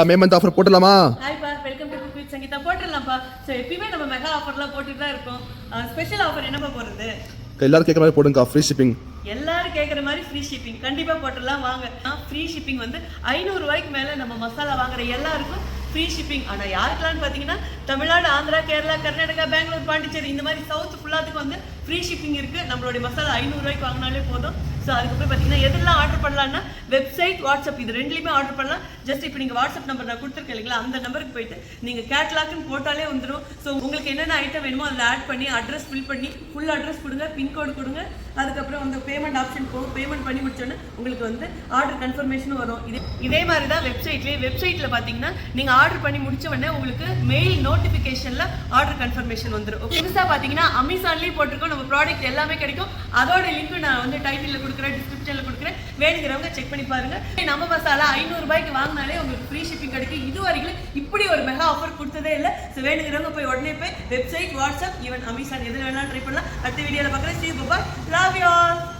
மே month offer போடலாமா? Hi பா, welcome to cook with Sangeetha. போட்டுடலாம்ப்பா. ஸோ எப்பயுமே நம்ம மெகா ஆஃபர்லாம் போட்டுட்டு தான் இருக்கோம். ஸ்பெஷல் ஆஃபர் என்னப்பா போடுறது? எல்லாரும் கேட்குற மாதிரி போடுங்கக்கா, ஃப்ரீ ஷிப்பிங். எல்லாரும் கேட்குற மாதிரி ஃப்ரீ ஷிப்பிங் கண்டிப்பாக போட்டுடலாம். வாங்க, ஃப்ரீ ஷிப்பிங் வந்து 500 ரூபாய்க்கு மேலே நம்ம மசாலா வாங்குற எல்லாருக்கும் ஃப்ரீ ஷிப்பிங். ஆனால் யாருக்கெல்லாம் பார்த்தீங்கன்னா தமிழ்நாடு, ஆந்திரா, கேரளா, கர்நாடகா, பெங்களூர், பாண்டிச்சேரி இந்த மாதிரி சவுத் ஃபுல்லாத்துக்கு வந்து ஃப்ரீ ஷிப்பிங் இருக்குது. நம்மளுடைய மசாலா 500 ரூபாய்க்கு வாங்கினாலே போதும். ஸோ அதுக்கப்புறம் பார்த்தீங்கன்னா எதெல்லாம் ஆர்டர் பண்ணலாம்னா வெப்சைட், வாட்ஸ்அப் இது ரெண்டுலையுமே ஆர்டர் பண்ணலாம். ஜஸ்ட் இப்போ நீங்கள் வாட்ஸ்அப் நம்பர் நான் கொடுத்துருக்கேன் இல்லைங்களா, அந்த நம்பருக்கு போயிட்டு நீங்கள் கேட்லாக்னு போட்டாலே வந்துடும். ஸோ உங்களுக்கு என்னென்ன ஐட்டம் வேணுமோ அதில் ஆட் பண்ணி அட்ரஸ் ஃபில் பண்ணி ஃபுல் அட்ரஸ் கொடுங்க, பின்கோடு கொடுங்க. அதுக்கப்புறம் வந்து பேமெண்ட் ஆப்ஷன் போகும். பேமெண்ட் பண்ணி முடிச்சோன்னே உங்களுக்கு வந்து ஆர்டர் கன்ஃபர்மேஷனும் வரும். இதே மாதிரி தான் வெப்சைட்டில் பார்த்தீங்கன்னா நீங்கள் ஆர்டர் பண்ணி முடிச்ச உடனே உங்களுக்கு மெயில் நோட்டிஃபிகேஷனில் ஆர்டர் கன்ஃபர்மேஷன் வந்துடும். புதுசாக பார்த்தீங்கன்னா அமேசான்லேயும் போட்டிருக்கோம். நம்ம ப்ராடக்ட் எல்லாமே கிடைக்கும். அதோட லிங்க் நான் வந்து டைட்டிலில் கொடுக்குறேன், டிஸ்கிரிப்ஷனில் கொடுக்குறேன். வேணுங்கிறவங்க செக் பண்ணி பாருங்க. நம்ம மசாலா 500 ரூபாய்க்கு வாங்கினாலே உங்களுக்கு ஃப்ரீ ஷிப்பிங் கிடைக்கும். இது வரைக்கும் இப்படி ஒரு மெகா ஆஃபர் கொடுத்ததே இல்லை. ஸோ வேணுங்கிறவங்க போய் உடனே போய் வெப்சைட், வாட்ஸ்அப், ஈவன் அமேசான் எதில் வேணாலும் ட்ரை பண்ணலாம். அடுத்த வீடியோவில் பார்க்குறேன். See you, bye. Love you all.